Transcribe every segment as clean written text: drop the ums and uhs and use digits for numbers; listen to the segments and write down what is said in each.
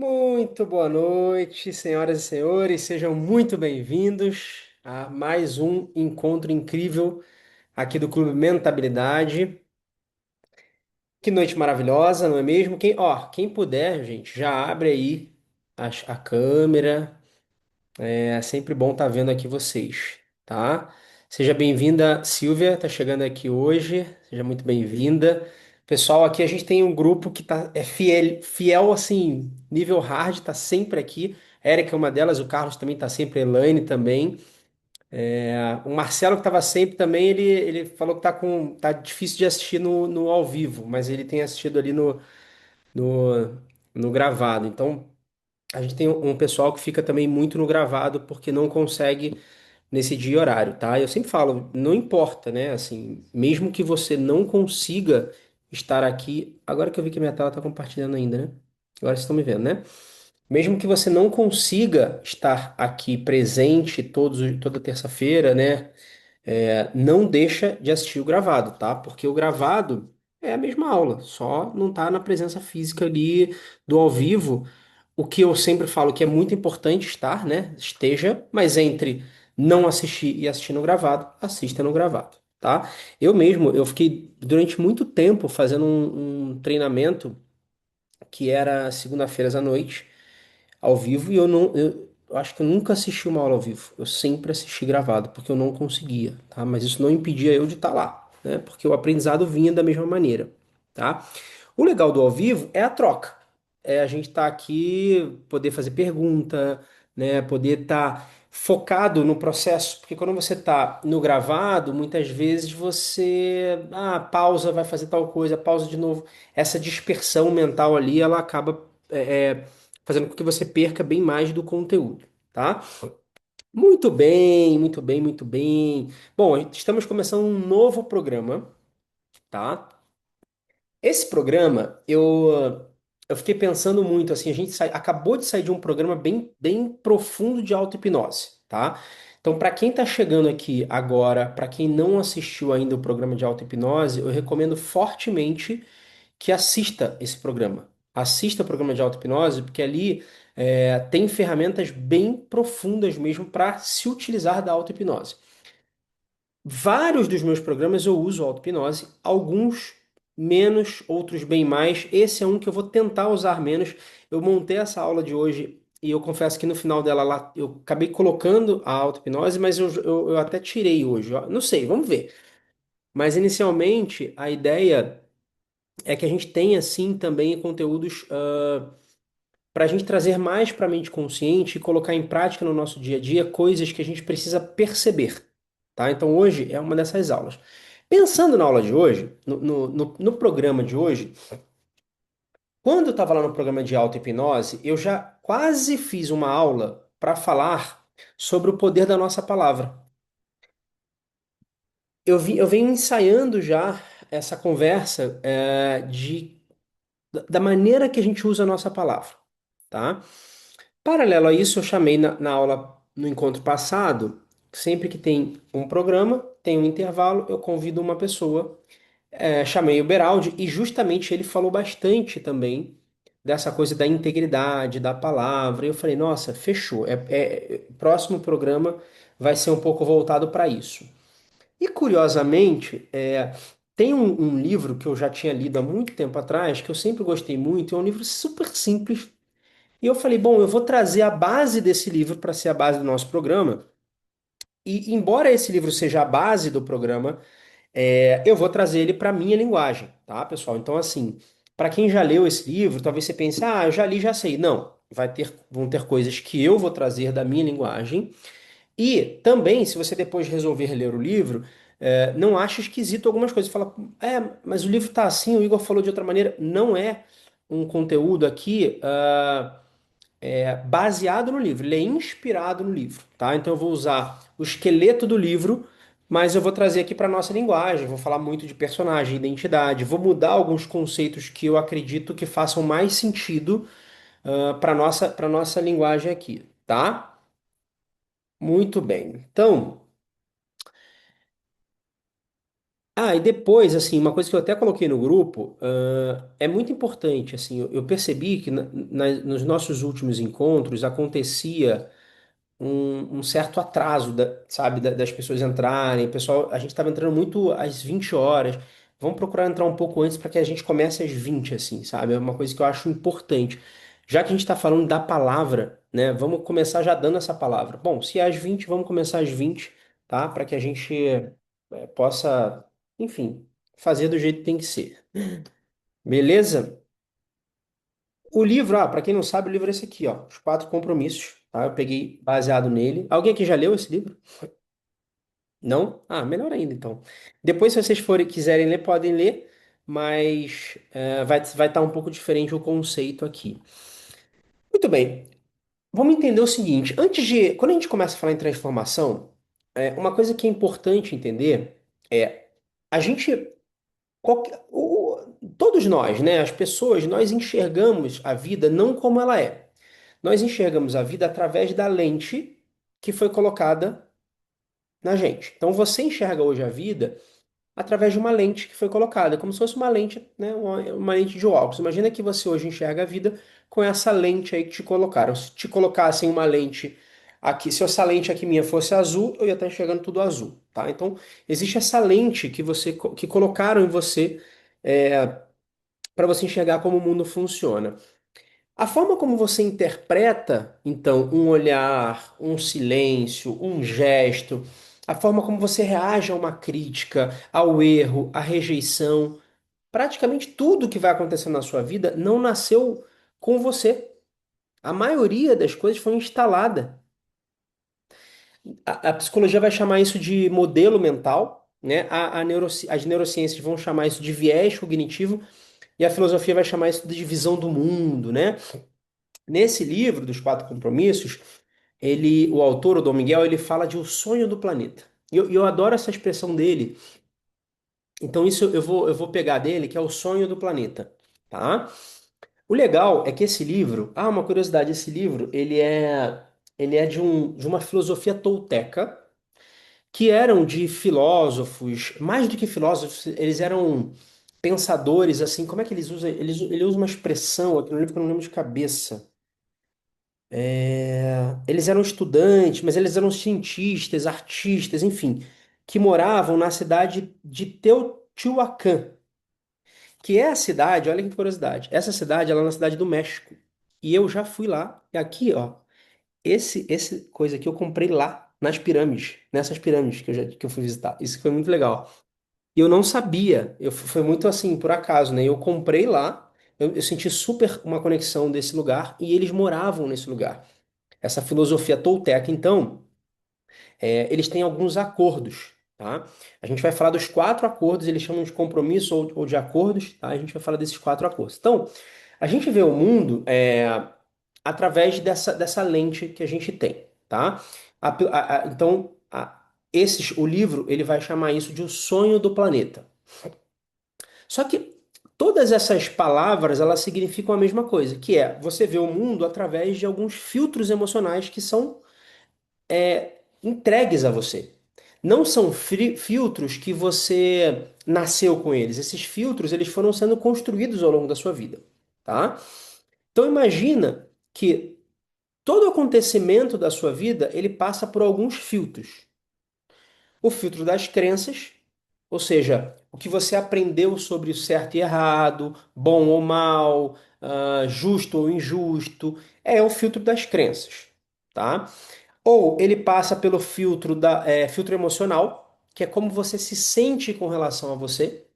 Muito boa noite, senhoras e senhores, sejam muito bem-vindos a mais um encontro incrível aqui do Clube Mentabilidade. Que noite maravilhosa, não é mesmo? Quem puder, gente, já abre aí a câmera. É sempre bom estar vendo aqui vocês, tá? Seja bem-vinda, Silvia, tá chegando aqui hoje. Seja muito bem-vinda. Pessoal, aqui a gente tem um grupo que é fiel assim, nível hard, tá sempre aqui. A Érica é uma delas, o Carlos também tá sempre, a Elaine também. O Marcelo que estava sempre também, ele falou que tá difícil de assistir no ao vivo, mas ele tem assistido ali no, no gravado. Então, a gente tem um pessoal que fica também muito no gravado porque não consegue nesse dia e horário, tá? Eu sempre falo, não importa, né? Assim, mesmo que você não consiga estar aqui, agora que eu vi que minha tela tá compartilhando ainda, né? Agora vocês estão me vendo, né? Mesmo que você não consiga estar aqui presente toda terça-feira, né? Não deixa de assistir o gravado, tá? Porque o gravado é a mesma aula, só não tá na presença física ali do ao vivo. O que eu sempre falo que é muito importante estar, né? Esteja, mas entre não assistir e assistir no gravado, assista no gravado, tá? Eu fiquei durante muito tempo fazendo um treinamento que era segunda-feiras à noite ao vivo e eu acho que eu nunca assisti uma aula ao vivo. Eu sempre assisti gravado, porque eu não conseguia, tá? Mas isso não impedia eu de estar lá, né? Porque o aprendizado vinha da mesma maneira, tá? O legal do ao vivo é a troca. É a gente estar aqui, poder fazer pergunta, né? Poder estar focado no processo, porque quando você está no gravado, muitas vezes pausa, vai fazer tal coisa, pausa de novo. Essa dispersão mental ali, ela acaba fazendo com que você perca bem mais do conteúdo, tá? Muito bem, muito bem, muito bem. Bom, estamos começando um novo programa, tá? Esse programa, eu fiquei pensando muito, assim, acabou de sair de um programa bem profundo de auto-hipnose, tá? Então, para quem está chegando aqui agora, para quem não assistiu ainda o programa de auto-hipnose, eu recomendo fortemente que assista esse programa. Assista o programa de auto-hipnose, porque ali tem ferramentas bem profundas mesmo para se utilizar da auto-hipnose. Vários dos meus programas eu uso auto-hipnose, alguns menos, outros bem mais. Esse é um que eu vou tentar usar menos. Eu montei essa aula de hoje e eu confesso que no final dela lá eu acabei colocando a auto-hipnose, mas eu até tirei hoje. Ó. Não sei, vamos ver. Mas inicialmente a ideia é que a gente tenha sim também conteúdos para a gente trazer mais para a mente consciente e colocar em prática no nosso dia a dia coisas que a gente precisa perceber, tá? Então hoje é uma dessas aulas. Pensando na aula de hoje, no programa de hoje, quando eu estava lá no programa de auto-hipnose, eu já quase fiz uma aula para falar sobre o poder da nossa palavra. Eu venho ensaiando já essa conversa da maneira que a gente usa a nossa palavra, tá? Paralelo a isso, eu chamei na aula no encontro passado, sempre que tem um programa, tem um intervalo, eu convido uma pessoa, chamei o Beraldi e justamente ele falou bastante também dessa coisa da integridade, da palavra. E eu falei, nossa, fechou. Próximo programa vai ser um pouco voltado para isso. E curiosamente, tem um livro que eu já tinha lido há muito tempo atrás, que eu sempre gostei muito, é um livro super simples e eu falei, bom, eu vou trazer a base desse livro para ser a base do nosso programa. E embora esse livro seja a base do programa, eu vou trazer ele para minha linguagem, tá, pessoal? Então, assim, para quem já leu esse livro, talvez você pense, ah, eu já li, já sei. Não, vão ter coisas que eu vou trazer da minha linguagem. E também, se você depois resolver ler o livro, não ache esquisito algumas coisas. Fala, mas o livro tá assim, o Igor falou de outra maneira. Não é um conteúdo aqui. Baseado no livro, ele é inspirado no livro, tá? Então eu vou usar o esqueleto do livro, mas eu vou trazer aqui para nossa linguagem, vou falar muito de personagem, identidade, vou mudar alguns conceitos que eu acredito que façam mais sentido para nossa linguagem aqui, tá? Muito bem. Então, Ah, e depois, assim, uma coisa que eu até coloquei no grupo, é muito importante, assim, eu percebi que nos nossos últimos encontros acontecia um certo atraso, sabe, das pessoas entrarem. Pessoal, a gente estava entrando muito às 20 horas. Vamos procurar entrar um pouco antes para que a gente comece às 20, assim, sabe? É uma coisa que eu acho importante. Já que a gente está falando da palavra, né? Vamos começar já dando essa palavra. Bom, se é às 20, vamos começar às 20, tá? Para que a gente possa, enfim, fazer do jeito que tem que ser. Beleza? O livro, para quem não sabe, o livro é esse aqui, ó, Os Quatro Compromissos, tá? Eu peguei baseado nele. Alguém aqui já leu esse livro? Não? Ah, melhor ainda, então. Depois, se vocês forem quiserem ler, podem ler, mas vai estar um pouco diferente o conceito aqui. Muito bem. Vamos entender o seguinte. Quando a gente começa a falar em transformação, uma coisa que é importante entender é a gente, todos nós, né, as pessoas, nós enxergamos a vida não como ela é. Nós enxergamos a vida através da lente que foi colocada na gente. Então você enxerga hoje a vida através de uma lente que foi colocada, como se fosse uma lente, né, uma lente de óculos. Imagina que você hoje enxerga a vida com essa lente aí que te colocaram. Se te colocassem uma lente aqui, se essa lente aqui minha fosse azul, eu ia estar enxergando tudo azul, tá? Então existe essa lente que colocaram em você para você enxergar como o mundo funciona. A forma como você interpreta, então, um olhar, um silêncio, um gesto, a forma como você reage a uma crítica, ao erro, à rejeição, praticamente tudo que vai acontecendo na sua vida não nasceu com você. A maioria das coisas foi instalada. A psicologia vai chamar isso de modelo mental, né? As neurociências vão chamar isso de viés cognitivo e a filosofia vai chamar isso de visão do mundo, né? Nesse livro dos Quatro Compromissos, o autor, o Dom Miguel, ele fala de o sonho do planeta. E eu adoro essa expressão dele. Então isso eu vou pegar dele, que é o sonho do planeta, tá? O legal é que esse livro, uma curiosidade, esse livro, ele é de uma filosofia tolteca, que eram de filósofos, mais do que filósofos, eles eram pensadores, assim, como é que eles usam? Ele usa uma expressão aqui no livro que eu não lembro de cabeça. Eles eram estudantes, mas eles eram cientistas, artistas, enfim, que moravam na cidade de Teotihuacan, que é a cidade, olha que curiosidade, essa cidade ela é na cidade do México. E eu já fui lá, e aqui, ó, esse coisa aqui eu comprei lá, nas pirâmides, nessas pirâmides que eu fui visitar. Isso foi muito legal. E eu não sabia, foi muito assim, por acaso, né? Eu comprei lá, eu senti super uma conexão desse lugar, e eles moravam nesse lugar. Essa filosofia tolteca, então, eles têm alguns acordos, tá? A gente vai falar dos quatro acordos, eles chamam de compromisso ou de acordos, tá? A gente vai falar desses quatro acordos. Então, a gente vê o mundo através dessa lente que a gente tem, tá? Então, o livro, ele vai chamar isso de o sonho do planeta. Só que todas essas palavras, elas significam a mesma coisa, que é você vê o mundo através de alguns filtros emocionais que são entregues a você. Não são filtros que você nasceu com eles. Esses filtros, eles foram sendo construídos ao longo da sua vida, tá? Então imagina que todo acontecimento da sua vida, ele passa por alguns filtros. O filtro das crenças, ou seja, o que você aprendeu sobre o certo e errado, bom ou mal, justo ou injusto, é o filtro das crenças, tá? Ou ele passa pelo filtro emocional, que é como você se sente com relação a você,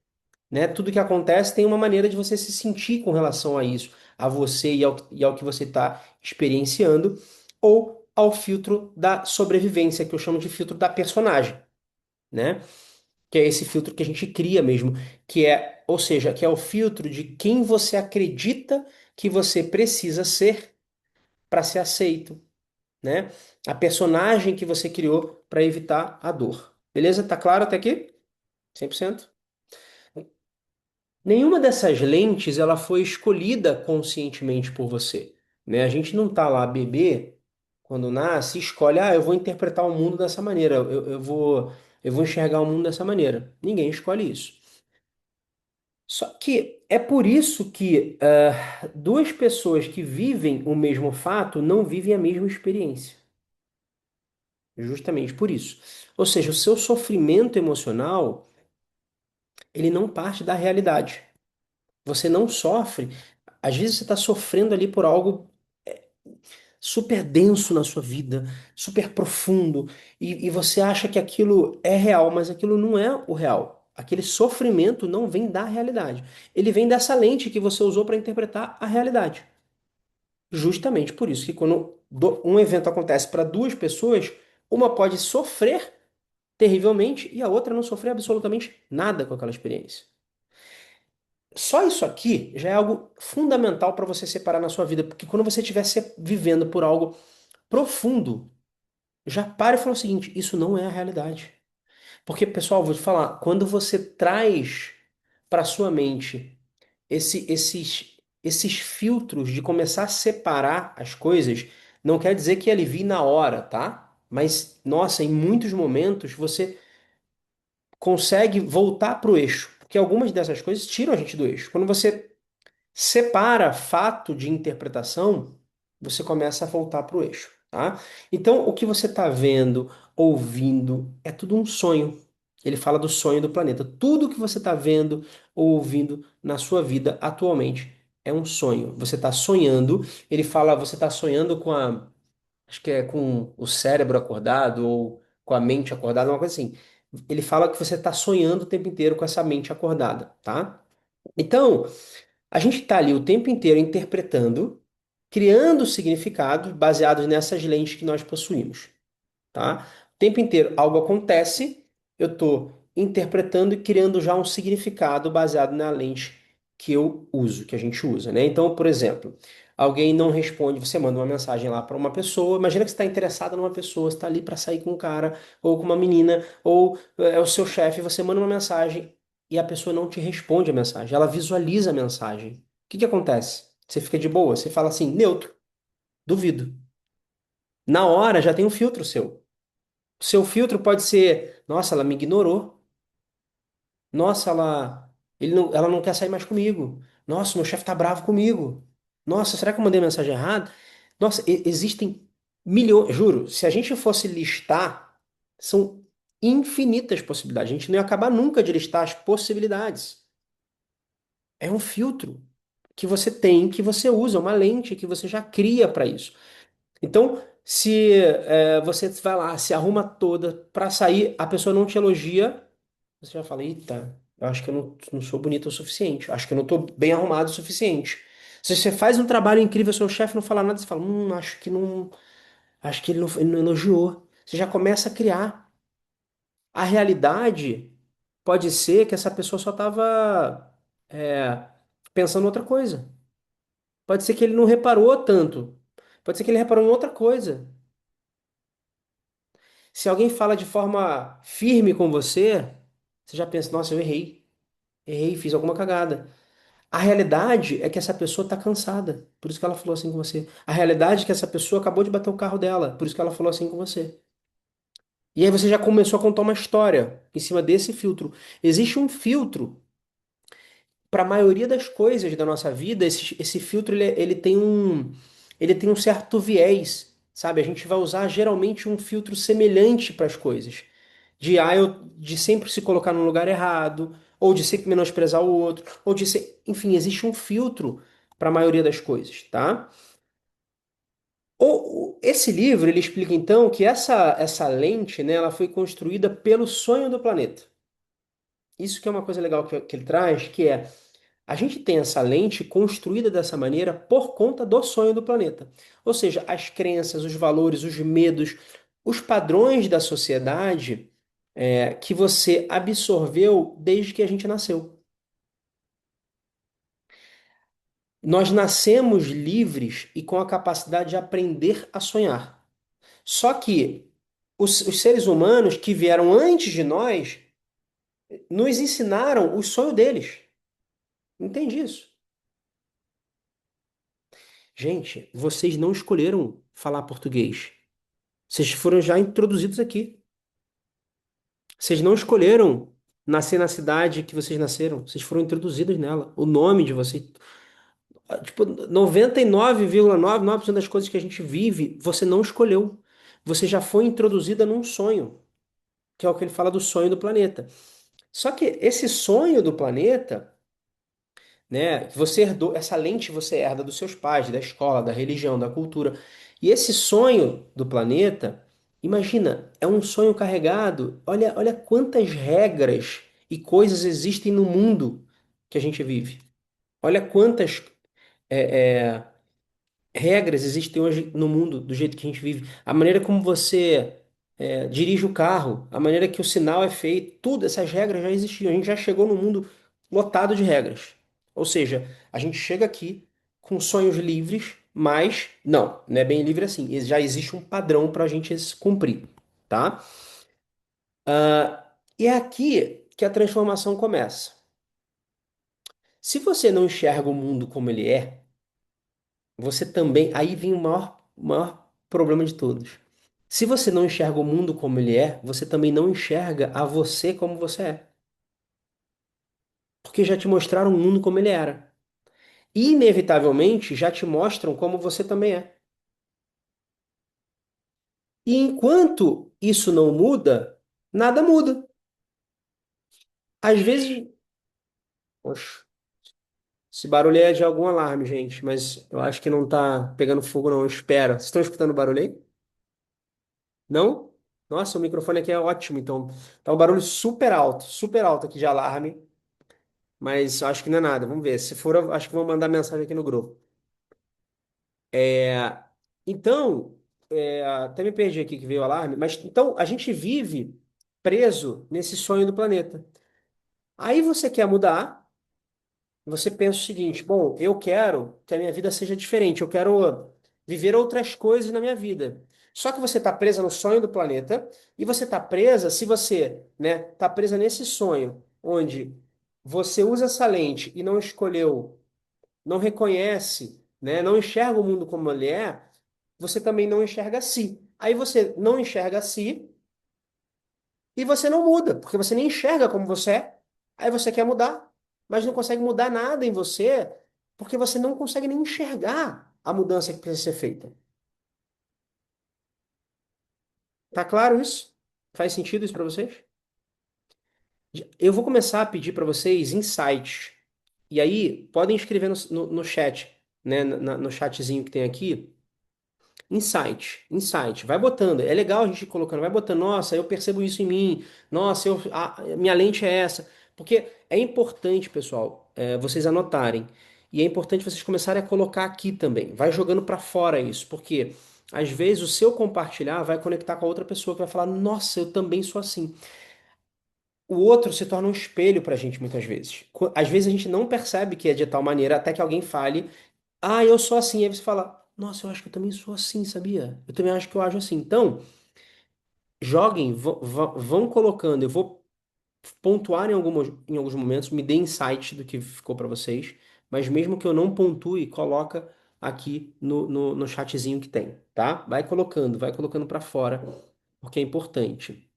né? Tudo que acontece tem uma maneira de você se sentir com relação a isso, a você e ao que você está experienciando, ou ao filtro da sobrevivência, que eu chamo de filtro da personagem, né? Que é esse filtro que a gente cria mesmo, ou seja, que é o filtro de quem você acredita que você precisa ser para ser aceito, né? A personagem que você criou para evitar a dor. Beleza? Tá claro até aqui? 100%? Nenhuma dessas lentes ela foi escolhida conscientemente por você, né? A gente não tá lá bebê quando nasce e escolhe, eu vou interpretar o mundo dessa maneira. Eu vou. eu vou enxergar o mundo dessa maneira. Ninguém escolhe isso. Só que é por isso que duas pessoas que vivem o mesmo fato não vivem a mesma experiência. Justamente por isso. Ou seja, o seu sofrimento emocional, ele não parte da realidade. Você não sofre. Às vezes você está sofrendo ali por algo super denso na sua vida, super profundo, e você acha que aquilo é real, mas aquilo não é o real. Aquele sofrimento não vem da realidade. Ele vem dessa lente que você usou para interpretar a realidade. Justamente por isso que quando um evento acontece para duas pessoas, uma pode sofrer terrivelmente e a outra não sofrer absolutamente nada com aquela experiência. Só isso aqui já é algo fundamental para você separar na sua vida, porque quando você estiver vivendo por algo profundo, já para e fala o seguinte: isso não é a realidade. Porque, pessoal, vou te falar, quando você traz para sua mente esses filtros de começar a separar as coisas, não quer dizer que alivie na hora, tá? Mas, nossa, em muitos momentos você consegue voltar para o eixo, porque algumas dessas coisas tiram a gente do eixo. Quando você separa fato de interpretação, você começa a voltar para o eixo, tá? Então, o que você está vendo, ouvindo, é tudo um sonho. Ele fala do sonho do planeta. Tudo que você está vendo ou ouvindo na sua vida atualmente é um sonho. Você está sonhando. Ele fala, você está sonhando com acho que é com o cérebro acordado ou com a mente acordada, uma coisa assim. Ele fala que você está sonhando o tempo inteiro com essa mente acordada, tá? Então, a gente está ali o tempo inteiro interpretando, criando significados baseados nessas lentes que nós possuímos, tá? O tempo inteiro algo acontece, eu estou interpretando e criando já um significado baseado na lente que eu uso, que a gente usa, né? Então, por exemplo, alguém não responde, você manda uma mensagem lá para uma pessoa, imagina que você está interessado numa pessoa, você está ali para sair com um cara, ou com uma menina, ou é o seu chefe, você manda uma mensagem e a pessoa não te responde a mensagem, ela visualiza a mensagem. O que que acontece? Você fica de boa, você fala assim, neutro, duvido. Na hora já tem um filtro seu. O seu filtro pode ser, nossa, ela me ignorou. Nossa, ela não quer sair mais comigo. Nossa, meu chefe tá bravo comigo. Nossa, será que eu mandei mensagem errada? Nossa, existem milhões, juro, se a gente fosse listar, são infinitas possibilidades. A gente não ia acabar nunca de listar as possibilidades. É um filtro que você tem, que você usa, uma lente que você já cria para isso. Então, se você vai lá, se arruma toda para sair, a pessoa não te elogia, você já fala, eita, eu acho que eu não sou bonito o suficiente, acho que eu não estou bem arrumado o suficiente. Se você faz um trabalho incrível, seu chefe não fala nada, você fala, acho que não, acho que ele não elogiou. Você já começa a criar. A realidade pode ser que essa pessoa só estava pensando em outra coisa. Pode ser que ele não reparou tanto. Pode ser que ele reparou em outra coisa. Se alguém fala de forma firme com você, você já pensa, nossa, eu errei. Errei, fiz alguma cagada. A realidade é que essa pessoa está cansada, por isso que ela falou assim com você. A realidade é que essa pessoa acabou de bater o carro dela, por isso que ela falou assim com você. E aí você já começou a contar uma história em cima desse filtro. Existe um filtro para a maioria das coisas da nossa vida, esse filtro ele tem um certo viés, sabe? A gente vai usar geralmente um filtro semelhante para as coisas. De sempre se colocar no lugar errado, ou de sempre menosprezar o outro, ou de ser, enfim, existe um filtro para a maioria das coisas, tá? Esse livro ele explica então que essa lente, né, ela foi construída pelo sonho do planeta. Isso que é uma coisa legal que ele traz, que é a gente tem essa lente construída dessa maneira por conta do sonho do planeta. Ou seja, as crenças, os valores, os medos, os padrões da sociedade que você absorveu desde que a gente nasceu. Nós nascemos livres e com a capacidade de aprender a sonhar. Só que os seres humanos que vieram antes de nós nos ensinaram o sonho deles. Entende isso? Gente, vocês não escolheram falar português. Vocês foram já introduzidos aqui. Vocês não escolheram nascer na cidade que vocês nasceram. Vocês foram introduzidos nela. O nome de vocês. Tipo, 99,99% das coisas que a gente vive, você não escolheu. Você já foi introduzida num sonho, que é o que ele fala do sonho do planeta. Só que esse sonho do planeta, né, que você herdou, essa lente você herda dos seus pais, da escola, da religião, da cultura. E esse sonho do planeta, imagina, é um sonho carregado. Olha quantas regras e coisas existem no mundo que a gente vive. Olha quantas é, é, regras existem hoje no mundo do jeito que a gente vive. A maneira como você dirige o carro, a maneira que o sinal é feito, tudo, essas regras já existiam. A gente já chegou no mundo lotado de regras. Ou seja, a gente chega aqui com sonhos livres, mas não é bem livre assim. Já existe um padrão para a gente cumprir, tá? E é aqui que a transformação começa. Se você não enxerga o mundo como ele é, você também. Aí vem o maior problema de todos. Se você não enxerga o mundo como ele é, você também não enxerga a você como você é. Porque já te mostraram o mundo como ele era. E, inevitavelmente, já te mostram como você também é. E enquanto isso não muda, nada muda. Às vezes. Oxe, esse barulho é de algum alarme, gente, mas eu acho que não tá pegando fogo, não. Espera. Vocês estão escutando barulho aí? Não? Nossa, o microfone aqui é ótimo, então. Tá um barulho super alto aqui de alarme, mas eu acho que não é nada. Vamos ver. Se for, eu acho que vou mandar mensagem aqui no grupo. É, então, até me perdi aqui que veio o alarme, mas então a gente vive preso nesse sonho do planeta. Aí você quer mudar. Você pensa o seguinte: bom, eu quero que a minha vida seja diferente, eu quero viver outras coisas na minha vida. Só que você está presa no sonho do planeta e você está presa, se você, né, está presa nesse sonho, onde você usa essa lente e não escolheu, não reconhece, né, não enxerga o mundo como ele é, você também não enxerga a si. Aí você não enxerga a si e você não muda, porque você nem enxerga como você é. Aí você quer mudar, mas não consegue mudar nada em você, porque você não consegue nem enxergar a mudança que precisa ser feita. Tá claro isso? Faz sentido isso para vocês? Eu vou começar a pedir para vocês insights. E aí, podem escrever no chat, né? No chatzinho que tem aqui. Insight, vai botando. É legal a gente ir colocando, vai botando. Nossa, eu percebo isso em mim. Nossa, minha lente é essa. Porque é importante, pessoal, vocês anotarem. E é importante vocês começarem a colocar aqui também. Vai jogando para fora isso, porque às vezes o seu compartilhar vai conectar com a outra pessoa que vai falar: Nossa, eu também sou assim. O outro se torna um espelho pra gente muitas vezes. Às vezes a gente não percebe que é de tal maneira até que alguém fale. Ah, eu sou assim. Aí você fala, nossa, eu acho que eu também sou assim, sabia? Eu também acho que eu ajo assim. Então, joguem, vão colocando. Eu vou pontuar em alguns momentos, me dê insight do que ficou para vocês, mas mesmo que eu não pontue, coloca aqui no chatzinho que tem, tá? Vai colocando para fora, porque é importante.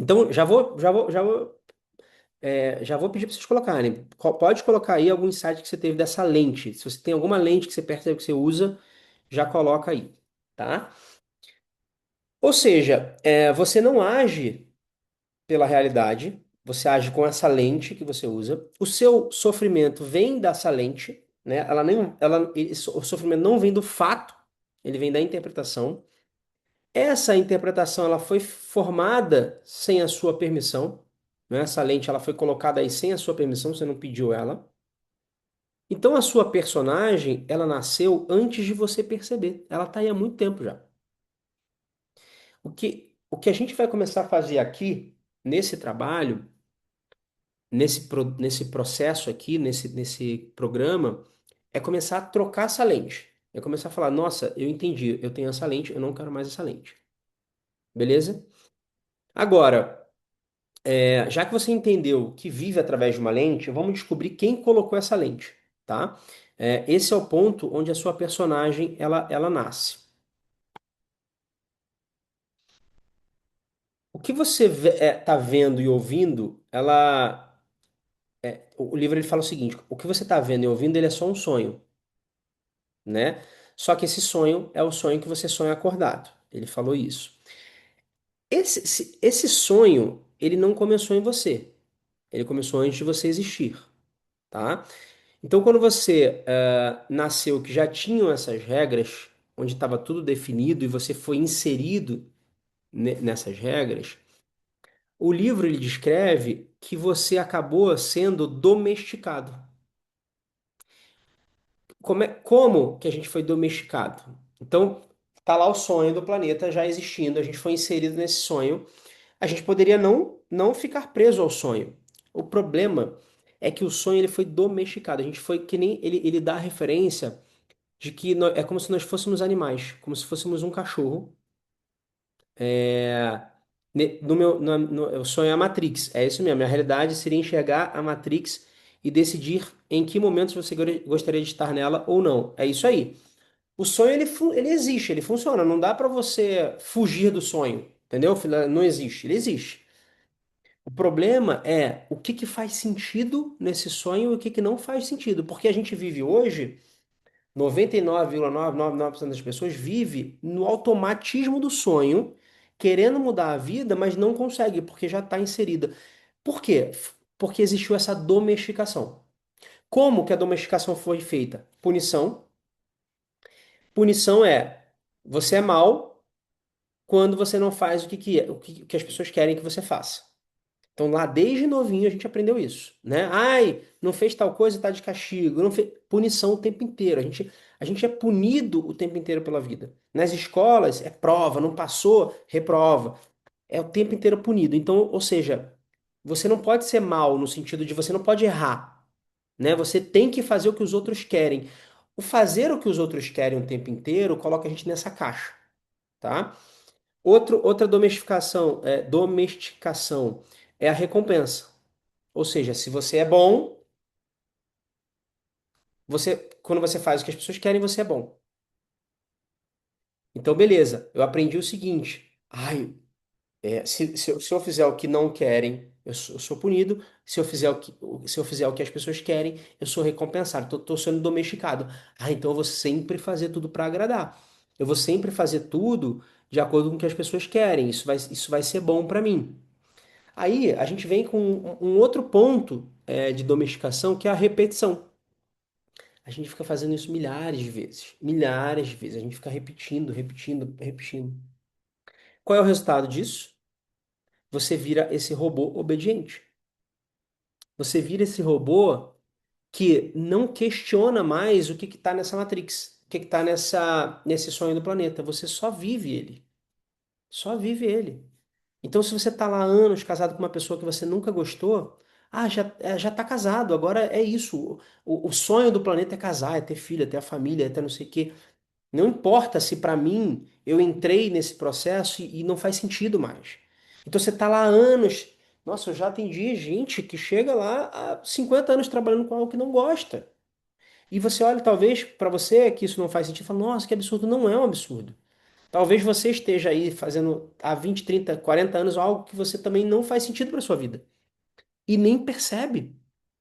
Então, já vou pedir para vocês colocarem. Pode colocar aí algum insight que você teve dessa lente. Se você tem alguma lente que você percebe que você usa, já coloca aí, tá? Ou seja, você não age pela realidade, você age com essa lente que você usa. O seu sofrimento vem dessa lente, né? O sofrimento não vem do fato, ele vem da interpretação. Essa interpretação ela foi formada sem a sua permissão, né? Essa lente ela foi colocada aí sem a sua permissão, você não pediu ela. Então a sua personagem, ela nasceu antes de você perceber. Ela está aí há muito tempo já. O que a gente vai começar a fazer aqui, nesse trabalho, nesse processo aqui, nesse programa, é começar a trocar essa lente. É começar a falar, nossa, eu entendi, eu tenho essa lente, eu não quero mais essa lente. Beleza? Agora, já que você entendeu que vive através de uma lente, vamos descobrir quem colocou essa lente, tá? Esse é o ponto onde a sua personagem ela nasce. O que você tá vendo e ouvindo, o livro ele fala o seguinte: o que você está vendo e ouvindo, ele é só um sonho, né? Só que esse sonho é o sonho que você sonha acordado. Ele falou isso. Esse sonho, ele não começou em você. Ele começou antes de você existir, tá? Então, quando você nasceu, que já tinham essas regras, onde estava tudo definido e você foi inserido nessas regras, o livro ele descreve que você acabou sendo domesticado. Como que a gente foi domesticado? Então, tá lá o sonho do planeta já existindo, a gente foi inserido nesse sonho. A gente poderia não ficar preso ao sonho. O problema é que o sonho ele foi domesticado. A gente foi que nem ele dá a referência de que é como se nós fôssemos animais, como se fôssemos um cachorro. É, no meu, eu sonho a Matrix. É isso mesmo. A realidade seria enxergar a Matrix e decidir em que momentos você gostaria de estar nela ou não. É isso aí. O sonho ele existe, ele funciona. Não dá para você fugir do sonho, entendeu? Não existe, ele existe. O problema é o que que faz sentido nesse sonho e o que que não faz sentido, porque a gente vive hoje, 99,999% das pessoas vive no automatismo do sonho, querendo mudar a vida, mas não consegue, porque já está inserida. Por quê? Porque existiu essa domesticação. Como que a domesticação foi feita? Punição. Punição é você é mal quando você não faz o que as pessoas querem que você faça. Então, lá desde novinho a gente aprendeu isso, né? Ai, não fez tal coisa, tá de castigo. Não fez... Punição o tempo inteiro. A gente é punido o tempo inteiro pela vida. Nas escolas é prova, não passou, reprova. É o tempo inteiro punido. Então, ou seja, você não pode ser mal no sentido de você não pode errar, né? Você tem que fazer o que os outros querem. O fazer o que os outros querem o tempo inteiro coloca a gente nessa caixa, tá? Outra domesticação é a recompensa. Ou seja, se você é bom, quando você faz o que as pessoas querem, você é bom. Então, beleza, eu aprendi o seguinte: ai, se eu fizer o que não querem, eu sou punido. Se eu fizer o que as pessoas querem, eu sou recompensado. Tô sendo domesticado. Ah, então eu vou sempre fazer tudo para agradar. Eu vou sempre fazer tudo de acordo com o que as pessoas querem. Isso vai ser bom para mim. Aí a gente vem com um outro ponto de domesticação, que é a repetição. A gente fica fazendo isso milhares de vezes. Milhares de vezes. A gente fica repetindo, repetindo, repetindo. Qual é o resultado disso? Você vira esse robô obediente. Você vira esse robô que não questiona mais o que está nessa Matrix, o que está nesse sonho do planeta. Você só vive ele. Só vive ele. Então, se você está lá há anos casado com uma pessoa que você nunca gostou, já tá casado, agora é isso. O sonho do planeta é casar, é ter filho, é ter a família, é ter não sei o quê. Não importa se para mim eu entrei nesse processo e não faz sentido mais. Então você está lá há anos. Nossa, eu já atendi gente que chega lá há 50 anos trabalhando com algo que não gosta. E você olha, talvez, para você que isso não faz sentido, e fala, nossa, que absurdo. Não é um absurdo. Talvez você esteja aí fazendo há 20, 30, 40 anos algo que você também não faz sentido para sua vida. E nem percebe.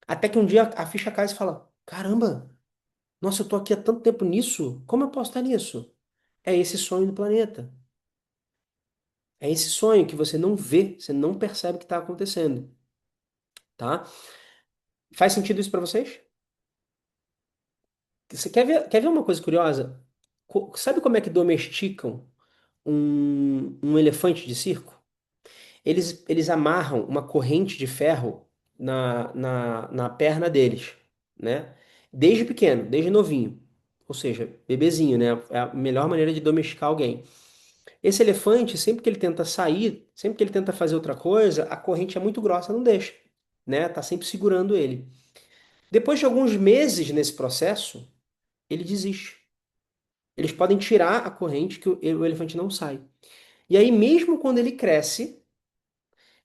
Até que um dia a ficha cai e você fala, caramba, nossa, eu tô aqui há tanto tempo nisso. Como eu posso estar nisso? É esse sonho do planeta. É esse sonho que você não vê, você não percebe que está acontecendo, tá? Faz sentido isso para vocês? Você quer ver uma coisa curiosa? Sabe como é que domesticam um elefante de circo? Eles amarram uma corrente de ferro na perna deles, né? Desde pequeno, desde novinho. Ou seja, bebezinho, né? É a melhor maneira de domesticar alguém. Esse elefante, sempre que ele tenta sair, sempre que ele tenta fazer outra coisa, a corrente é muito grossa, não deixa, né? Tá sempre segurando ele. Depois de alguns meses nesse processo, ele desiste. Eles podem tirar a corrente que o elefante não sai. E aí, mesmo quando ele cresce,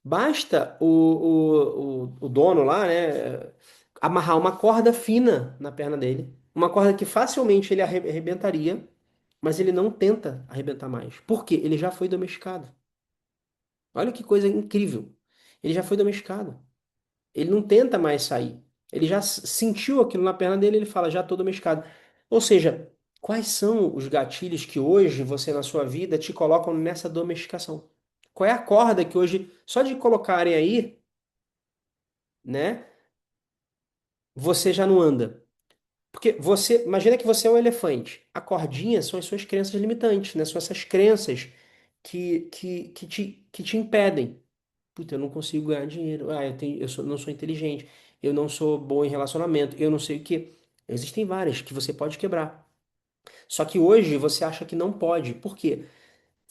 basta o dono lá, né, amarrar uma corda fina na perna dele, uma corda que facilmente ele arrebentaria, mas ele não tenta arrebentar mais. Por quê? Ele já foi domesticado. Olha que coisa incrível. Ele já foi domesticado. Ele não tenta mais sair. Ele já sentiu aquilo na perna dele, ele fala, já estou domesticado. Ou seja, quais são os gatilhos que hoje você na sua vida te colocam nessa domesticação? Qual é a corda que hoje, só de colocarem aí, né, você já não anda? Porque você, imagina que você é um elefante. A cordinha são as suas crenças limitantes, né? São essas crenças que te impedem. Puta, eu não consigo ganhar dinheiro. Ah, não sou inteligente. Eu não sou bom em relacionamento. Eu não sei o quê. Existem várias que você pode quebrar. Só que hoje você acha que não pode. Por quê?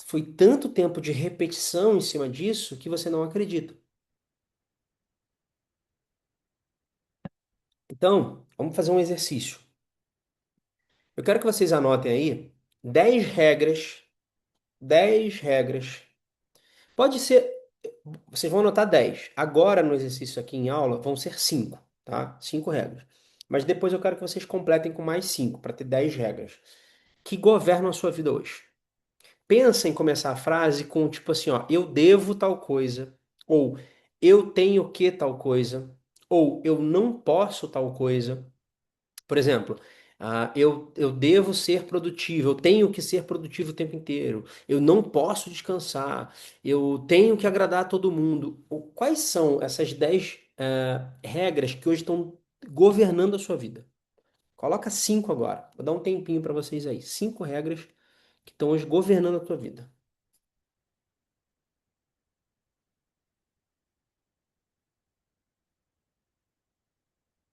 Foi tanto tempo de repetição em cima disso que você não acredita. Então, vamos fazer um exercício. Eu quero que vocês anotem aí 10 regras, 10 regras. Pode ser, vocês vão anotar 10. Agora no exercício aqui em aula vão ser 5, tá? 5 regras. Mas depois eu quero que vocês completem com mais 5 para ter 10 regras que governam a sua vida hoje. Pensa em começar a frase com tipo assim, ó, eu devo tal coisa, ou eu tenho que tal coisa, ou eu não posso tal coisa. Por exemplo, eu devo ser produtivo, eu tenho que ser produtivo o tempo inteiro, eu não posso descansar, eu tenho que agradar a todo mundo. Quais são essas 10 regras que hoje estão governando a sua vida? Coloca 5 agora. Vou dar um tempinho para vocês aí. 5 regras que estão hoje governando a tua vida.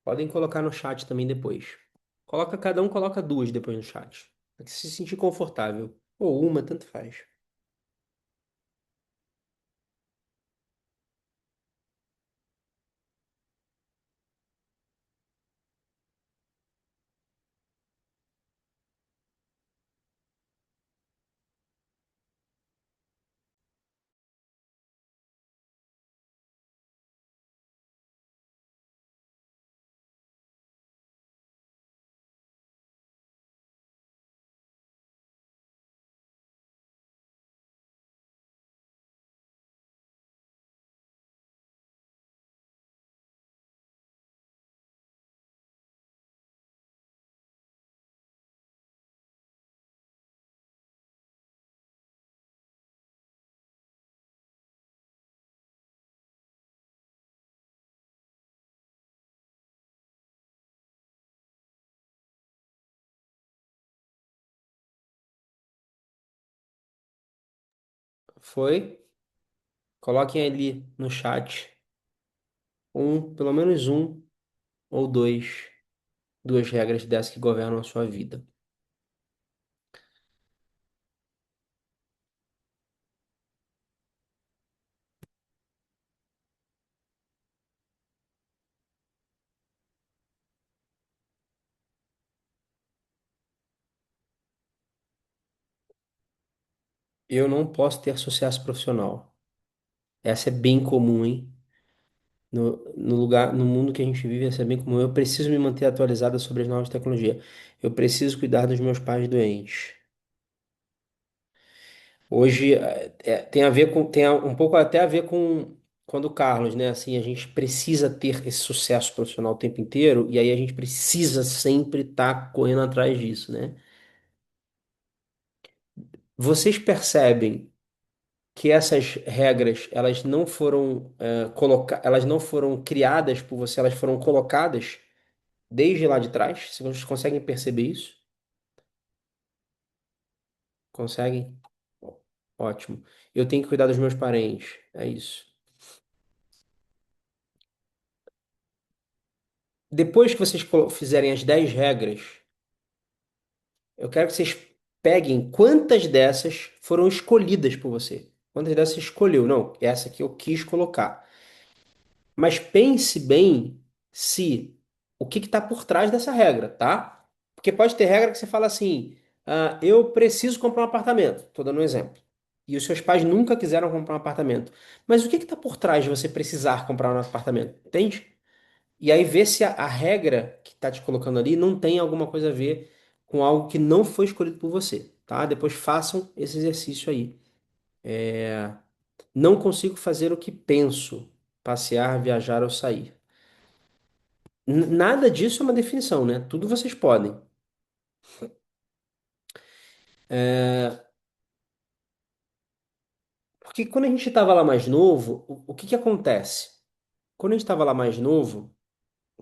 Podem colocar no chat também depois. Cada um coloca duas depois no chat. Para que se sentir confortável. Ou uma, tanto faz. Foi? Coloquem ali no chat pelo menos ou duas regras dessas que governam a sua vida. Eu não posso ter sucesso profissional. Essa é bem comum, hein? No lugar, no mundo que a gente vive, essa é bem comum. Eu preciso me manter atualizada sobre as novas tecnologias. Eu preciso cuidar dos meus pais doentes. Hoje tem a ver com, um pouco até a ver com quando o Carlos, né? Assim, a gente precisa ter esse sucesso profissional o tempo inteiro e aí a gente precisa sempre estar correndo atrás disso, né? Vocês percebem que essas regras, elas não foram criadas por você, elas foram colocadas desde lá de trás? Se vocês conseguem perceber isso? Conseguem? Ótimo. Eu tenho que cuidar dos meus parentes. É isso. Depois que vocês fizerem as 10 regras, eu quero que vocês peguem quantas dessas foram escolhidas por você. Quantas dessas você escolheu? Não, essa que eu quis colocar. Mas pense bem se o que está por trás dessa regra, tá? Porque pode ter regra que você fala assim: eu preciso comprar um apartamento. Estou dando um exemplo. E os seus pais nunca quiseram comprar um apartamento. Mas o que está por trás de você precisar comprar um apartamento? Entende? E aí vê se a regra que está te colocando ali não tem alguma coisa a ver com algo que não foi escolhido por você, tá? Depois façam esse exercício aí. Não consigo fazer o que penso, passear, viajar ou sair. Nada disso é uma definição, né? Tudo vocês podem. É, porque quando a gente estava lá mais novo, o que que acontece? Quando a gente estava lá mais novo,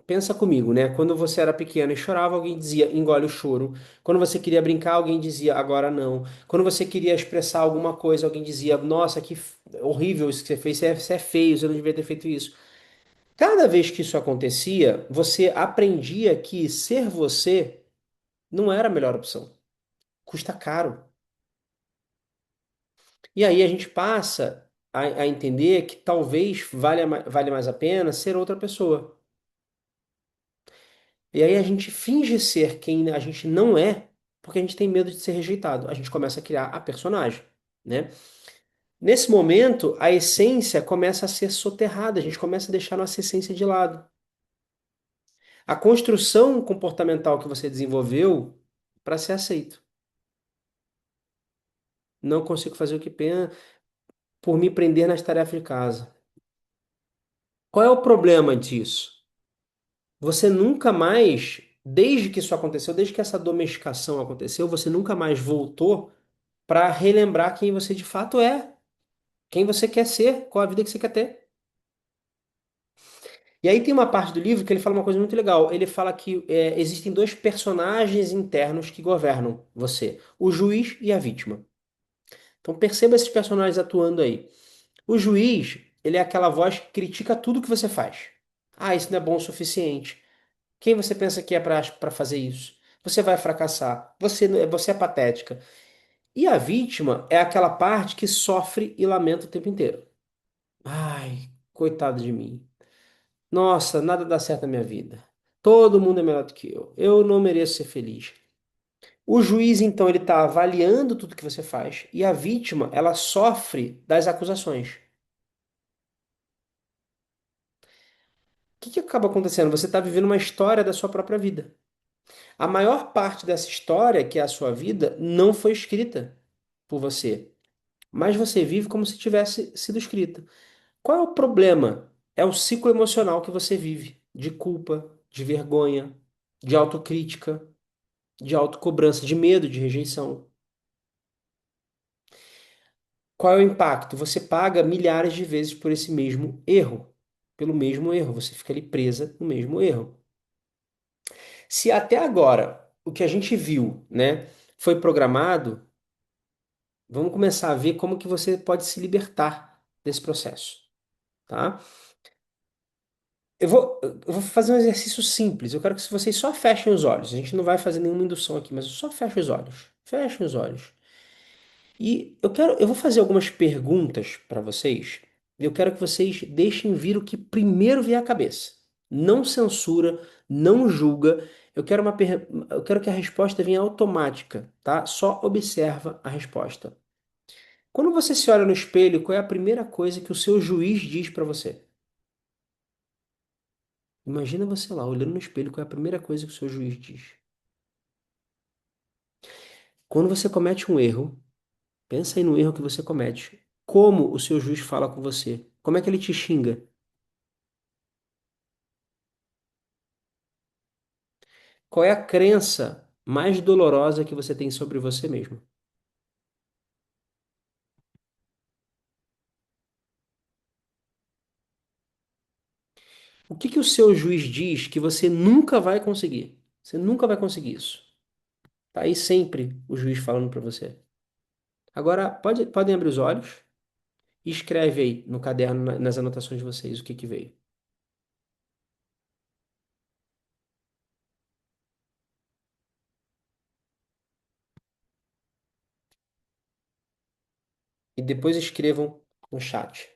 pensa comigo, né? Quando você era pequeno e chorava, alguém dizia engole o choro. Quando você queria brincar, alguém dizia agora não. Quando você queria expressar alguma coisa, alguém dizia nossa, horrível isso que você fez, você é feio, você não devia ter feito isso. Cada vez que isso acontecia, você aprendia que ser você não era a melhor opção. Custa caro. E aí a gente passa a entender que talvez vale mais a pena ser outra pessoa. E aí a gente finge ser quem a gente não é, porque a gente tem medo de ser rejeitado. A gente começa a criar a personagem, né? Nesse momento, a essência começa a ser soterrada, a gente começa a deixar nossa essência de lado. A construção comportamental que você desenvolveu para ser aceito. Não consigo fazer o que penso por me prender nas tarefas de casa. Qual é o problema disso? Você nunca mais, desde que isso aconteceu, desde que essa domesticação aconteceu, você nunca mais voltou para relembrar quem você de fato é, quem você quer ser, qual a vida que você quer ter. E aí tem uma parte do livro que ele fala uma coisa muito legal. Ele fala que existem dois personagens internos que governam você, o juiz e a vítima. Então perceba esses personagens atuando aí. O juiz, ele é aquela voz que critica tudo que você faz. Ah, isso não é bom o suficiente. Quem você pensa que é para fazer isso? Você vai fracassar. Você é patética. E a vítima é aquela parte que sofre e lamenta o tempo inteiro. Ai, coitado de mim. Nossa, nada dá certo na minha vida. Todo mundo é melhor do que eu. Eu não mereço ser feliz. O juiz, então, ele está avaliando tudo que você faz e a vítima, ela sofre das acusações. O que que acaba acontecendo? Você está vivendo uma história da sua própria vida. A maior parte dessa história, que é a sua vida, não foi escrita por você, mas você vive como se tivesse sido escrita. Qual é o problema? É o ciclo emocional que você vive, de culpa, de vergonha, de autocrítica, de autocobrança, de medo, de rejeição. Qual é o impacto? Você paga milhares de vezes por esse mesmo erro, pelo mesmo erro, você fica ali presa no mesmo erro. Se até agora o que a gente viu, né, foi programado, vamos começar a ver como que você pode se libertar desse processo, tá? Eu vou fazer um exercício simples. Eu quero que vocês só fechem os olhos. A gente não vai fazer nenhuma indução aqui, mas só fecha os olhos. Fechem os olhos. E eu vou fazer algumas perguntas para vocês. E eu quero que vocês deixem vir o que primeiro vier à cabeça. Não censura, não julga. Eu quero que a resposta venha automática, tá? Só observa a resposta. Quando você se olha no espelho, qual é a primeira coisa que o seu juiz diz para você? Imagina você lá, olhando no espelho, qual é a primeira coisa que o seu juiz diz? Quando você comete um erro, pensa aí no erro que você comete. Como o seu juiz fala com você? Como é que ele te xinga? Qual é a crença mais dolorosa que você tem sobre você mesmo? O que que o seu juiz diz que você nunca vai conseguir? Você nunca vai conseguir isso. Tá aí sempre o juiz falando para você. Agora, podem abrir os olhos e escreve aí no caderno, nas anotações de vocês, o que que veio. E depois escrevam no chat.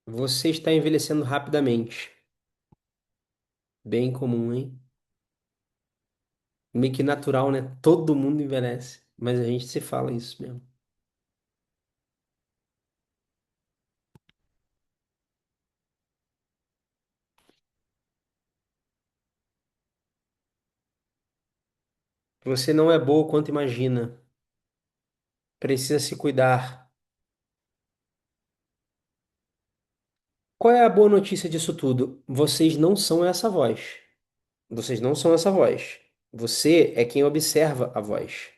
Você está envelhecendo rapidamente. Bem comum, hein? Meio que natural, né? Todo mundo envelhece. Mas a gente se fala isso mesmo. Você não é boa quanto imagina. Precisa se cuidar. Qual é a boa notícia disso tudo? Vocês não são essa voz. Vocês não são essa voz. Você é quem observa a voz,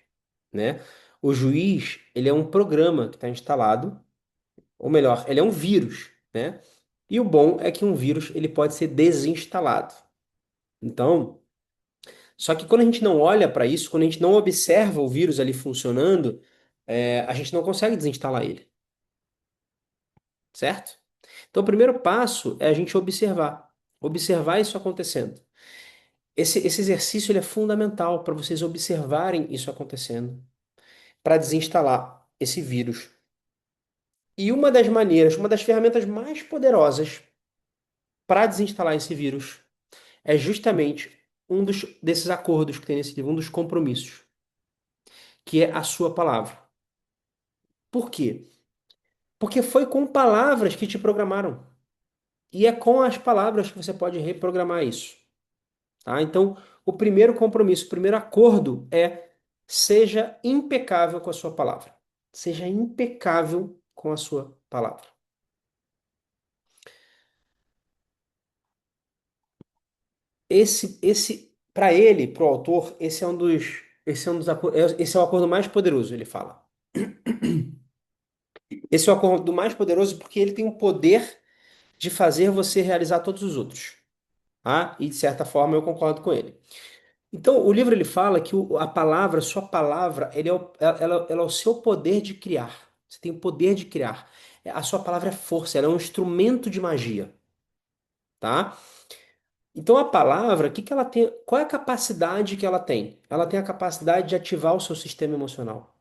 né? O juiz, ele é um programa que está instalado, ou melhor, ele é um vírus, né? E o bom é que um vírus ele pode ser desinstalado. Então, só que quando a gente não olha para isso, quando a gente não observa o vírus ali funcionando, a gente não consegue desinstalar ele, certo? Então, o primeiro passo é a gente observar, observar isso acontecendo. Esse exercício ele é fundamental para vocês observarem isso acontecendo, para desinstalar esse vírus. E uma das maneiras, uma das ferramentas mais poderosas para desinstalar esse vírus é justamente desses acordos que tem nesse livro, um dos compromissos, que é a sua palavra. Por quê? Porque foi com palavras que te programaram. E é com as palavras que você pode reprogramar isso. Tá? Então, o primeiro compromisso, o primeiro acordo é seja impecável com a sua palavra. Seja impecável com a sua palavra. Para ele, para o autor, esse é o acordo mais poderoso, ele fala. Esse é o acordo mais poderoso porque ele tem o poder de fazer você realizar todos os outros. Tá? E de certa forma eu concordo com ele. Então, o livro ele fala que a palavra, sua palavra, ela é o seu poder de criar. Você tem o poder de criar. A sua palavra é força, ela é um instrumento de magia, tá? Então, a palavra, o que que ela tem? Qual é a capacidade que ela tem? Ela tem a capacidade de ativar o seu sistema emocional.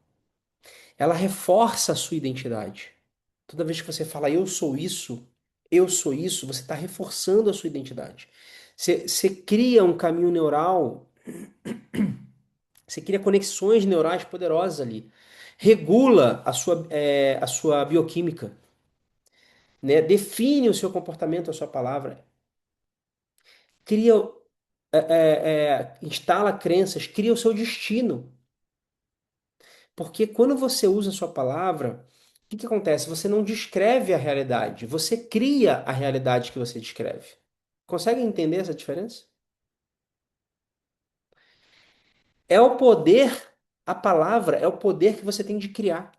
Ela reforça a sua identidade. Toda vez que você fala eu sou isso, você está reforçando a sua identidade. Você cria um caminho neural. Você cria conexões neurais poderosas ali. Regula a sua bioquímica, né? Define o seu comportamento, a sua palavra. Cria, instala crenças, cria o seu destino. Porque quando você usa a sua palavra, o que que acontece? Você não descreve a realidade, você cria a realidade que você descreve. Consegue entender essa diferença? É o poder, a palavra é o poder que você tem de criar.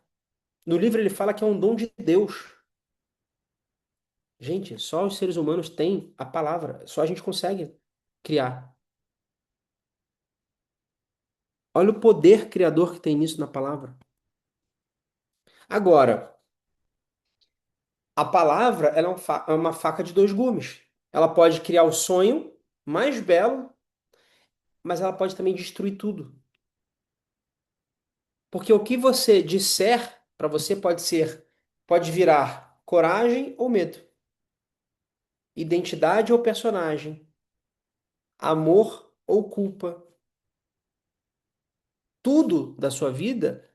No livro ele fala que é um dom de Deus. Gente, só os seres humanos têm a palavra, só a gente consegue criar. Olha o poder criador que tem nisso na palavra. Agora, a palavra ela é uma faca de dois gumes. Ela pode criar o sonho mais belo, mas ela pode também destruir tudo. Porque o que você disser para você pode virar coragem ou medo, identidade ou personagem, amor ou culpa. Tudo da sua vida,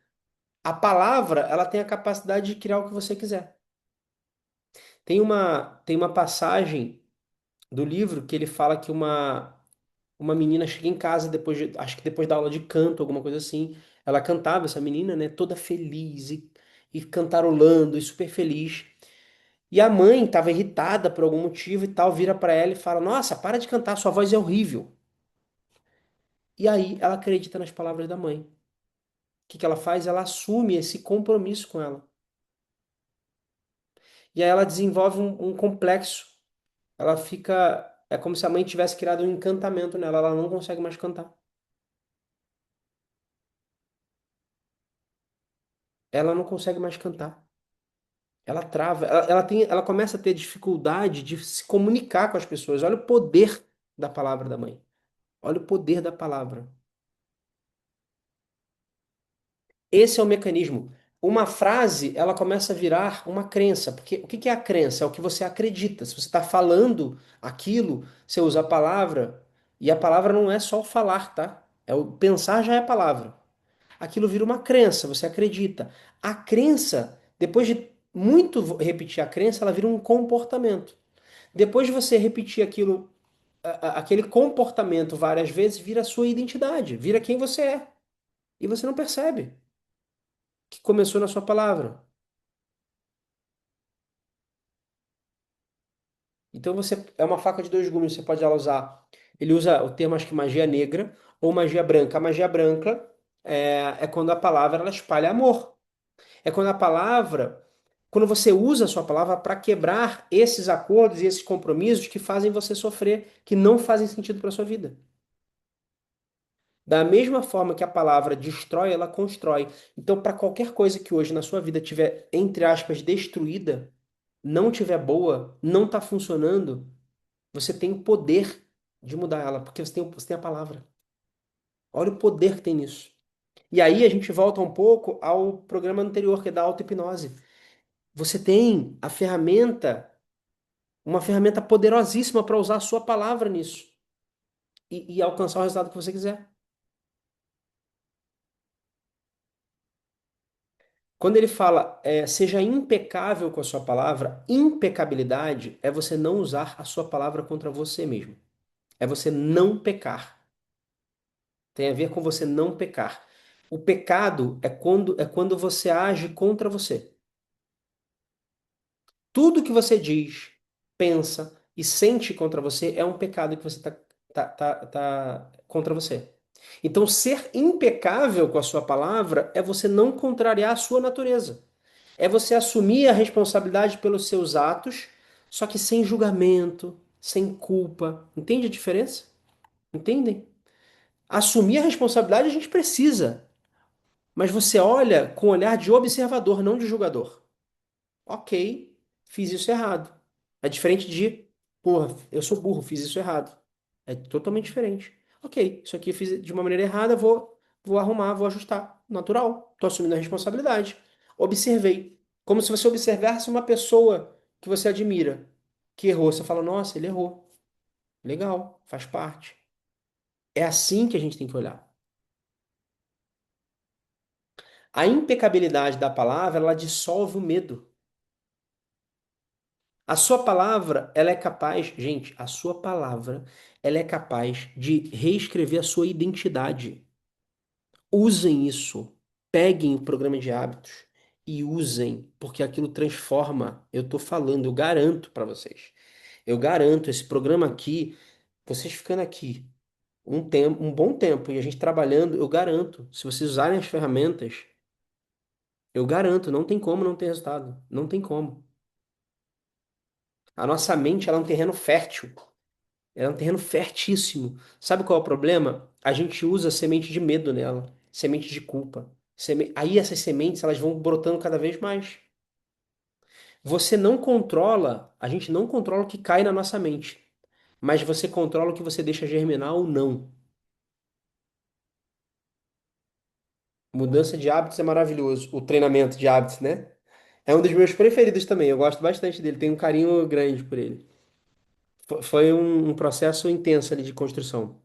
a palavra, ela tem a capacidade de criar o que você quiser. Tem uma passagem do livro que ele fala que uma menina chega em casa acho que depois da aula de canto, alguma coisa assim. Ela cantava, essa menina, né, toda feliz e cantarolando e super feliz. E a mãe estava irritada por algum motivo e tal, vira para ela e fala: Nossa, para de cantar, sua voz é horrível. E aí ela acredita nas palavras da mãe. O que que ela faz? Ela assume esse compromisso com ela. E aí ela desenvolve um complexo. Ela fica. É como se a mãe tivesse criado um encantamento nela, ela não consegue mais cantar. Ela não consegue mais cantar. Ela trava, ela começa a ter dificuldade de se comunicar com as pessoas. Olha o poder da palavra da mãe. Olha o poder da palavra. Esse é o mecanismo. Uma frase, ela começa a virar uma crença. Porque o que que é a crença? É o que você acredita. Se você está falando aquilo, você usa a palavra, e a palavra não é só o falar, tá? É o pensar já é palavra. aquilo vira uma crença, você acredita. A crença, depois de muito repetir a crença, ela vira um comportamento. Depois de você repetir aquilo, aquele comportamento várias vezes, vira a sua identidade, vira quem você é. E você não percebe que começou na sua palavra. Então você é uma faca de dois gumes, você pode ela usar. Ele usa o termo, acho que magia negra ou magia branca. A magia branca é quando a palavra ela espalha amor. É quando a palavra, quando você usa a sua palavra para quebrar esses acordos e esses compromissos que fazem você sofrer, que não fazem sentido para sua vida. Da mesma forma que a palavra destrói, ela constrói. Então, para qualquer coisa que hoje na sua vida tiver, entre aspas, destruída, não tiver boa, não está funcionando, você tem o poder de mudar ela, porque você tem a palavra. Olha o poder que tem nisso. E aí a gente volta um pouco ao programa anterior, que é da auto-hipnose. Você tem a ferramenta, uma ferramenta poderosíssima para usar a sua palavra nisso e alcançar o resultado que você quiser. Quando ele fala, seja impecável com a sua palavra, impecabilidade é você não usar a sua palavra contra você mesmo. É você não pecar. Tem a ver com você não pecar. O pecado é quando você age contra você. Tudo que você diz, pensa e sente contra você é um pecado que você tá contra você. Então, ser impecável com a sua palavra é você não contrariar a sua natureza. É você assumir a responsabilidade pelos seus atos, só que sem julgamento, sem culpa. Entende a diferença? Entendem? Assumir a responsabilidade a gente precisa, mas você olha com um olhar de observador, não de julgador. Ok, fiz isso errado. É diferente de, porra, eu sou burro, fiz isso errado. É totalmente diferente. Ok, isso aqui eu fiz de uma maneira errada, vou arrumar, vou ajustar. Natural. Tô assumindo a responsabilidade. Observei. Como se você observasse uma pessoa que você admira, que errou. Você fala, nossa, ele errou. Legal, faz parte. É assim que a gente tem que olhar. A impecabilidade da palavra, ela dissolve o medo. A sua palavra, ela é capaz, gente, a sua palavra, ela é capaz de reescrever a sua identidade. Usem isso. Peguem o programa de hábitos e usem, porque aquilo transforma. Eu tô falando, eu garanto para vocês. Eu garanto esse programa aqui, vocês ficando aqui um tempo, um bom tempo e a gente trabalhando, eu garanto, se vocês usarem as ferramentas, eu garanto, não tem como não ter resultado. Não tem como. A nossa mente, ela é um terreno fértil. Ela é um terreno fertíssimo. Sabe qual é o problema? A gente usa semente de medo nela, semente de culpa. Aí essas sementes elas vão brotando cada vez mais. Você não controla, a gente não controla o que cai na nossa mente, mas você controla o que você deixa germinar ou não. Mudança de hábitos é maravilhoso. O treinamento de hábitos, né? É um dos meus preferidos também. Eu gosto bastante dele. Tenho um carinho grande por ele. Foi um processo intenso ali de construção.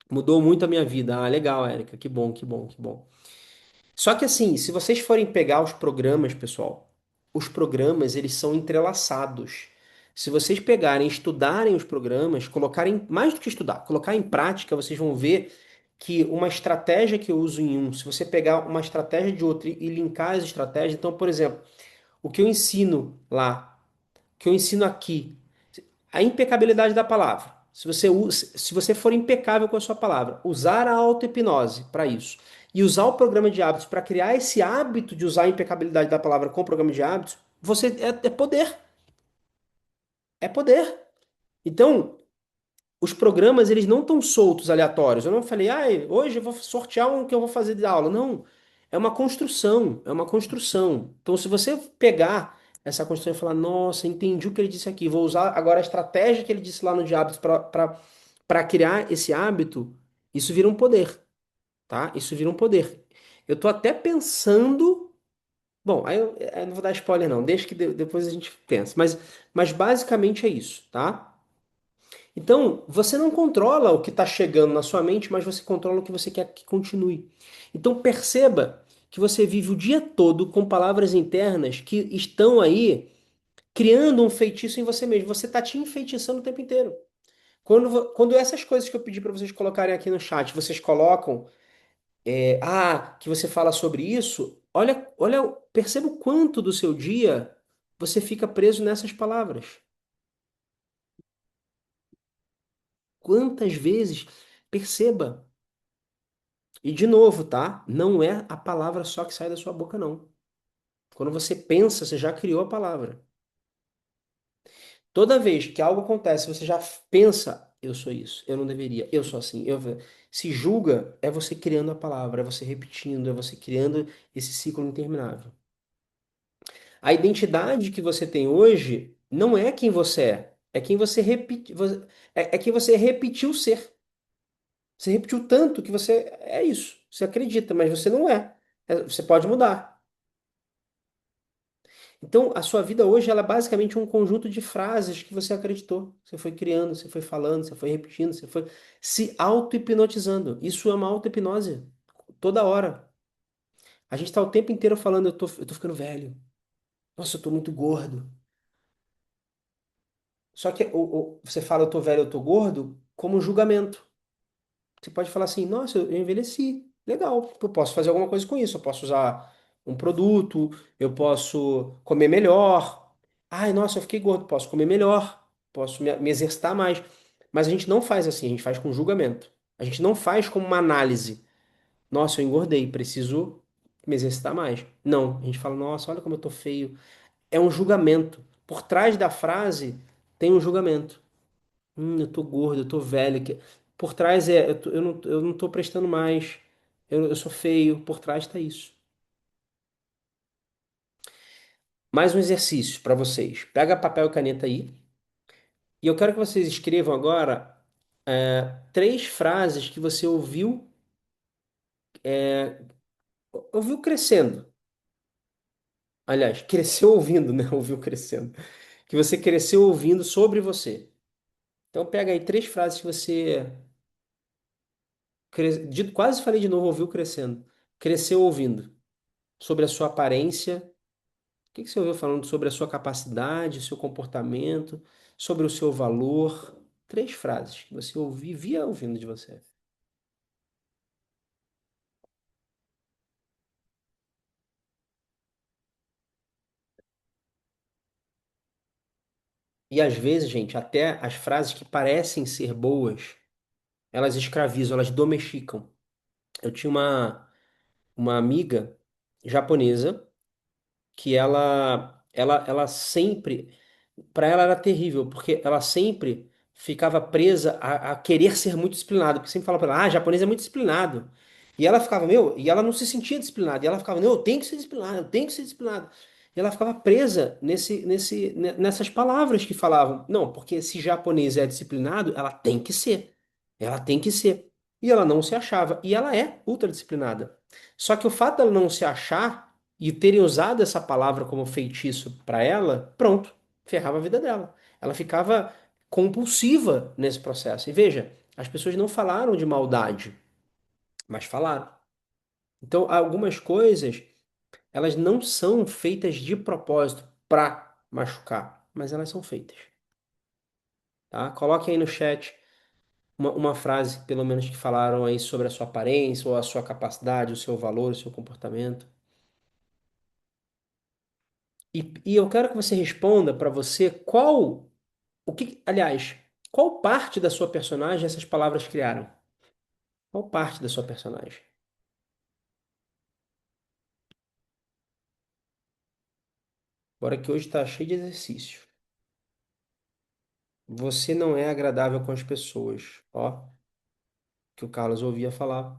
Mudou muito a minha vida. Ah, legal, Érica. Que bom, que bom, que bom. Só que assim, se vocês forem pegar os programas, pessoal, os programas eles são entrelaçados. Se vocês pegarem, estudarem os programas, colocarem, mais do que estudar, colocar em prática, vocês vão ver que uma estratégia que eu uso em um, se você pegar uma estratégia de outro e linkar as estratégias, então, por exemplo, o que eu ensino lá, o que eu ensino aqui, a impecabilidade da palavra. Se você for impecável com a sua palavra, usar a auto-hipnose para isso e usar o programa de hábitos para criar esse hábito de usar a impecabilidade da palavra com o programa de hábitos, você é poder. É poder. Então, os programas eles não estão soltos, aleatórios. Eu não falei, ah, hoje eu vou sortear um que eu vou fazer de aula. Não. É uma construção. É uma construção. Então, se você pegar essa construção e falar, nossa, entendi o que ele disse aqui, vou usar agora a estratégia que ele disse lá no de hábitos para criar esse hábito, isso vira um poder, tá? Isso vira um poder. Eu tô até pensando. Bom, aí eu não vou dar spoiler, não. Deixa que depois a gente pensa. Mas basicamente é isso, tá? Então, você não controla o que está chegando na sua mente, mas você controla o que você quer que continue. Então, perceba que você vive o dia todo com palavras internas que estão aí criando um feitiço em você mesmo. Você está te enfeitiçando o tempo inteiro. Quando essas coisas que eu pedi para vocês colocarem aqui no chat, vocês colocam, que você fala sobre isso, olha, perceba o quanto do seu dia você fica preso nessas palavras. Quantas vezes, perceba. E de novo, tá? Não é a palavra só que sai da sua boca, não. Quando você pensa, você já criou a palavra. Toda vez que algo acontece, você já pensa, eu sou isso, eu não deveria, eu sou assim, se julga, é você criando a palavra, é você repetindo, é você criando esse ciclo interminável. A identidade que você tem hoje não é quem você é quem você repete, é quem você repetiu ser. Você repetiu tanto que você é isso. Você acredita, mas você não é. Você pode mudar. Então, a sua vida hoje ela é basicamente um conjunto de frases que você acreditou. Você foi criando, você foi falando, você foi repetindo, você foi se auto-hipnotizando. Isso é uma auto-hipnose. Toda hora. A gente está o tempo inteiro falando, eu tô ficando velho. Nossa, eu tô muito gordo. Só que você fala, eu tô velho, eu tô gordo, como um julgamento. Você pode falar assim, nossa, eu envelheci. Legal, eu posso fazer alguma coisa com isso. Eu posso usar um produto, eu posso comer melhor. Ai, nossa, eu fiquei gordo, posso comer melhor, posso me exercitar mais. Mas a gente não faz assim, a gente faz com julgamento. A gente não faz como uma análise. Nossa, eu engordei, preciso me exercitar mais. Não, a gente fala, nossa, olha como eu tô feio. É um julgamento. Por trás da frase tem um julgamento. Eu tô gordo, eu tô velho. Por trás eu não tô prestando mais. Eu sou feio. Por trás tá isso. Mais um exercício para vocês. Pega papel e caneta aí. E eu quero que vocês escrevam agora três frases que você ouviu crescendo. Aliás, cresceu ouvindo, né? Ouviu crescendo. Que você cresceu ouvindo sobre você. Então pega aí três frases que você quase falei de novo, ouviu crescendo. Cresceu ouvindo. Sobre a sua aparência. O que você ouviu falando sobre a sua capacidade, seu comportamento, sobre o seu valor? Três frases que você vivia ouvindo de você. E às vezes, gente, até as frases que parecem ser boas, elas escravizam, elas domesticam. Eu tinha uma amiga japonesa que ela sempre, para ela era terrível, porque ela sempre ficava presa a querer ser muito disciplinada, porque sempre falava para ela, japonês é muito disciplinado. E ela ficava, e ela não se sentia disciplinada, e ela ficava, não, eu tenho que ser disciplinada, eu tenho que ser disciplinada. E ela ficava presa nessas palavras que falavam, não, porque se japonês é disciplinado, ela tem que ser. Ela tem que ser. E ela não se achava, e ela é ultra disciplinada. Só que o fato dela não se achar e terem usado essa palavra como feitiço para ela, pronto, ferrava a vida dela. Ela ficava compulsiva nesse processo. E veja, as pessoas não falaram de maldade, mas falaram. Então, algumas coisas, elas não são feitas de propósito para machucar, mas elas são feitas, tá? Coloque aí no chat uma frase, pelo menos, que falaram aí sobre a sua aparência, ou a sua capacidade, o seu valor, o seu comportamento. E eu quero que você responda para você aliás, qual parte da sua personagem essas palavras criaram? Qual parte da sua personagem? Bora que hoje está cheio de exercício. Você não é agradável com as pessoas. Ó, que o Carlos ouvia falar.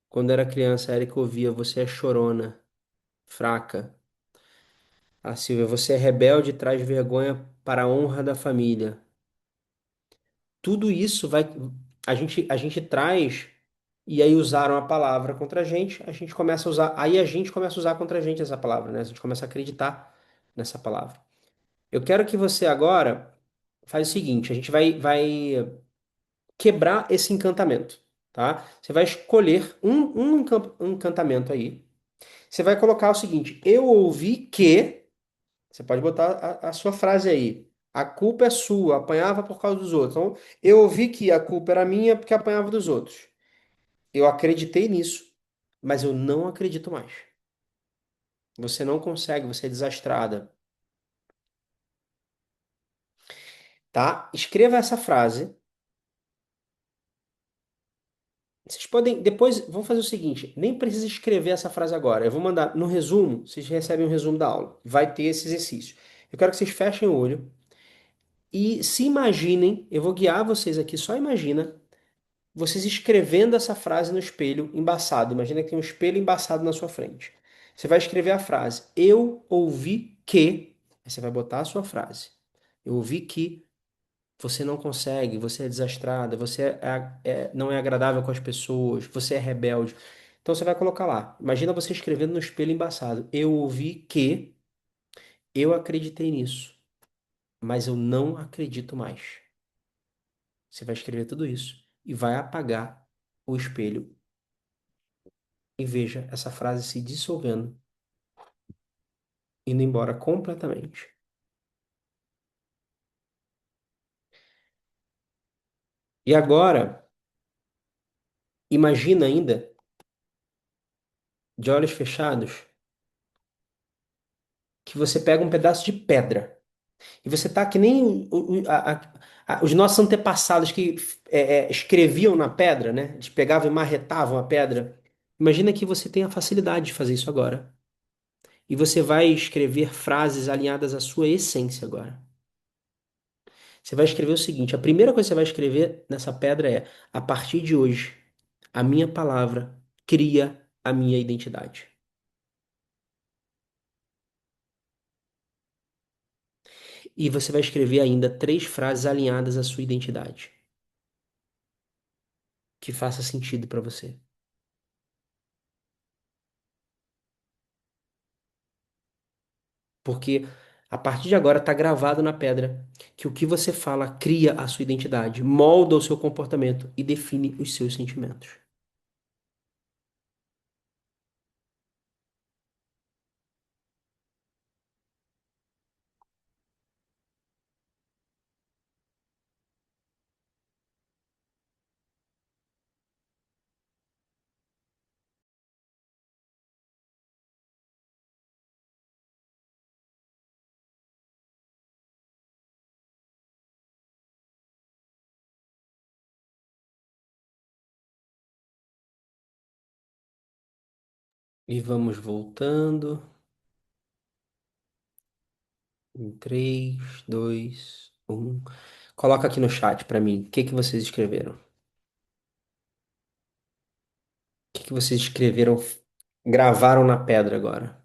Quando era criança, a Erika ouvia, você é chorona, fraca. A Silvia, você é rebelde e traz vergonha para a honra da família. Tudo isso a gente traz e aí usaram a palavra contra a gente começa a usar, aí a gente começa a usar contra a gente essa palavra, né? A gente começa a acreditar nessa palavra. Eu quero que você agora faz o seguinte, a gente vai quebrar esse encantamento, tá? Você vai escolher um encantamento aí. Você vai colocar o seguinte: eu ouvi que. Você pode botar a sua frase aí. A culpa é sua, apanhava por causa dos outros. Então, eu ouvi que a culpa era minha porque apanhava dos outros. Eu acreditei nisso, mas eu não acredito mais. Você não consegue, você é desastrada, tá? Escreva essa frase. Vocês podem, depois, vamos fazer o seguinte, nem precisa escrever essa frase agora. Eu vou mandar no resumo, vocês recebem um resumo da aula. Vai ter esse exercício. Eu quero que vocês fechem o olho e se imaginem, eu vou guiar vocês aqui, só imagina vocês escrevendo essa frase no espelho embaçado. Imagina que tem um espelho embaçado na sua frente. Você vai escrever a frase: eu ouvi que. Aí você vai botar a sua frase. Eu ouvi que você não consegue, você é desastrada, você não é agradável com as pessoas, você é rebelde. Então você vai colocar lá. Imagina você escrevendo no espelho embaçado. Eu ouvi que eu acreditei nisso, mas eu não acredito mais. Você vai escrever tudo isso e vai apagar o espelho e veja essa frase se dissolvendo, indo embora completamente. E agora, imagina ainda, de olhos fechados, que você pega um pedaço de pedra. E você tá que nem os nossos antepassados que escreviam na pedra, né? Eles pegavam e marretavam a pedra. Imagina que você tem a facilidade de fazer isso agora. E você vai escrever frases alinhadas à sua essência agora. Você vai escrever o seguinte: a primeira coisa que você vai escrever nessa pedra é: a partir de hoje, a minha palavra cria a minha identidade. E você vai escrever ainda três frases alinhadas à sua identidade, que faça sentido para você. Porque a partir de agora está gravado na pedra que o que você fala cria a sua identidade, molda o seu comportamento e define os seus sentimentos. E vamos voltando em 3, 2, 1. Coloca aqui no chat para mim, o que que vocês escreveram? O que que vocês escreveram, gravaram na pedra agora?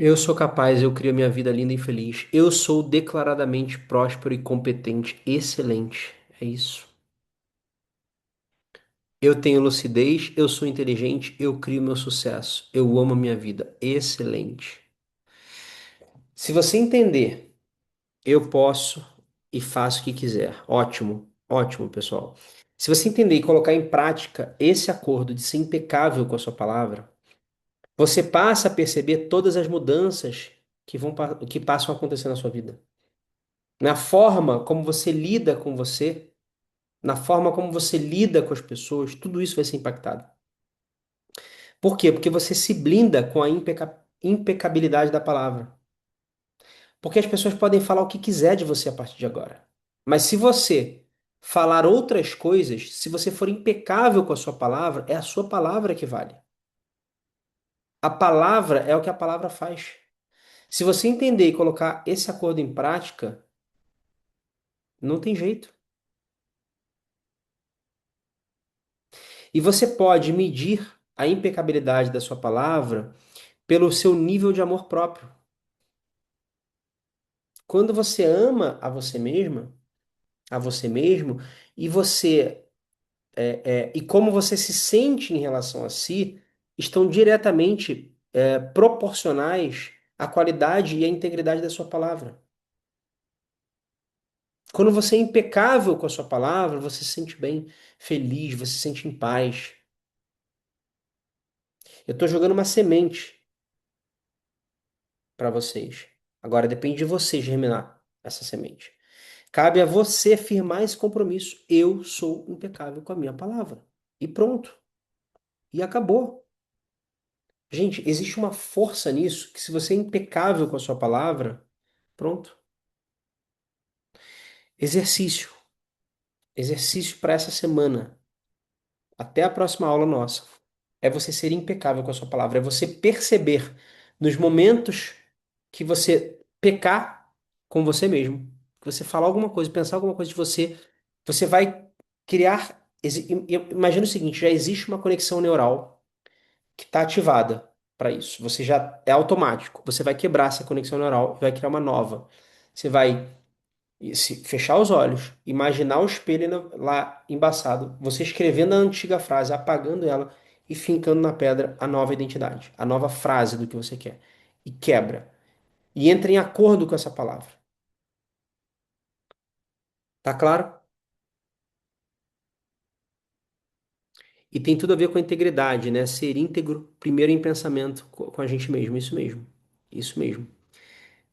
Eu sou capaz, eu crio minha vida linda e feliz. Eu sou declaradamente próspero e competente, excelente. É isso. Eu tenho lucidez, eu sou inteligente, eu crio meu sucesso. Eu amo a minha vida. Excelente. Se você entender, eu posso e faço o que quiser. Ótimo, ótimo, pessoal. Se você entender e colocar em prática esse acordo de ser impecável com a sua palavra, você passa a perceber todas as mudanças que passam a acontecer na sua vida. Na forma como você lida com você, na forma como você lida com as pessoas, tudo isso vai ser impactado. Por quê? Porque você se blinda com a impecabilidade da palavra. Porque as pessoas podem falar o que quiser de você a partir de agora. Mas se você falar outras coisas, se você for impecável com a sua palavra, é a sua palavra que vale. A palavra é o que a palavra faz. Se você entender e colocar esse acordo em prática, não tem jeito. E você pode medir a impecabilidade da sua palavra pelo seu nível de amor próprio. Quando você ama a você mesma, a você mesmo, e você e como você se sente em relação a si, estão diretamente proporcionais à qualidade e à integridade da sua palavra. Quando você é impecável com a sua palavra, você se sente bem, feliz, você se sente em paz. Eu estou jogando uma semente para vocês. Agora depende de você germinar essa semente. Cabe a você firmar esse compromisso. Eu sou impecável com a minha palavra. E pronto. E acabou. Gente, existe uma força nisso que se você é impecável com a sua palavra, pronto. Exercício. Exercício para essa semana. Até a próxima aula nossa. É você ser impecável com a sua palavra. É você perceber nos momentos que você pecar com você mesmo. Que você falar alguma coisa, pensar alguma coisa de você, você vai criar. Imagina o seguinte: já existe uma conexão neural que está ativada para isso. Você já é automático. Você vai quebrar essa conexão neural e vai criar uma nova. Você vai se fechar os olhos, imaginar o espelho lá embaçado, você escrevendo a antiga frase, apagando ela e fincando na pedra a nova identidade, a nova frase do que você quer. E quebra. E entra em acordo com essa palavra. Tá claro? E tem tudo a ver com a integridade, né? Ser íntegro primeiro em pensamento com a gente mesmo. Isso mesmo. Isso mesmo.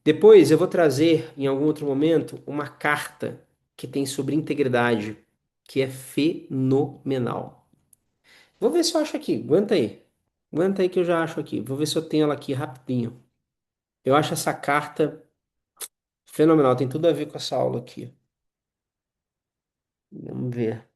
Depois eu vou trazer, em algum outro momento, uma carta que tem sobre integridade, que é fenomenal. Vou ver se eu acho aqui. Aguenta aí. Aguenta aí que eu já acho aqui. Vou ver se eu tenho ela aqui rapidinho. Eu acho essa carta fenomenal. Tem tudo a ver com essa aula aqui. Vamos ver.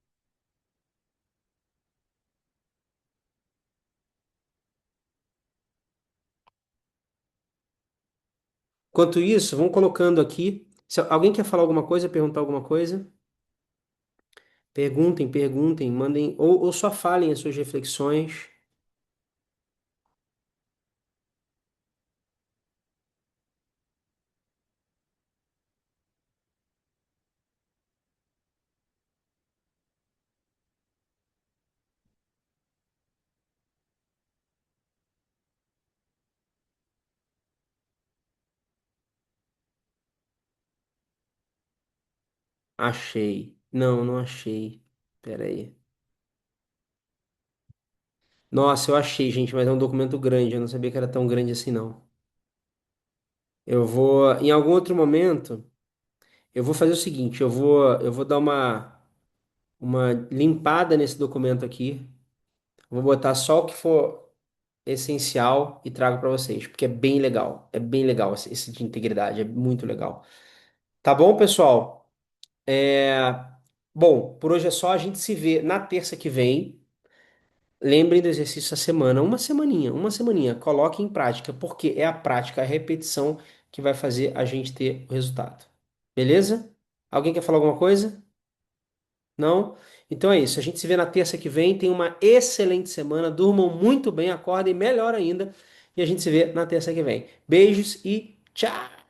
Enquanto isso, vamos colocando aqui. Se alguém quer falar alguma coisa, perguntar alguma coisa, perguntem, perguntem, mandem, ou só falem as suas reflexões. Achei. Não, não achei. Pera aí. Nossa, eu achei, gente, mas é um documento grande. Eu não sabia que era tão grande assim, não. Eu vou, em algum outro momento, eu vou fazer o seguinte, eu vou dar uma limpada nesse documento aqui. Vou botar só o que for essencial e trago para vocês, porque é bem legal. É bem legal esse de integridade, é muito legal. Tá bom, pessoal? É... Bom, por hoje é só. A gente se vê na terça que vem. Lembrem do exercício essa semana, uma semaninha, uma semaninha. Coloque em prática, porque é a prática, a repetição que vai fazer a gente ter o resultado. Beleza? Alguém quer falar alguma coisa? Não? Então é isso. A gente se vê na terça que vem. Tenha uma excelente semana. Durmam muito bem, acordem melhor ainda. E a gente se vê na terça que vem. Beijos e tchau!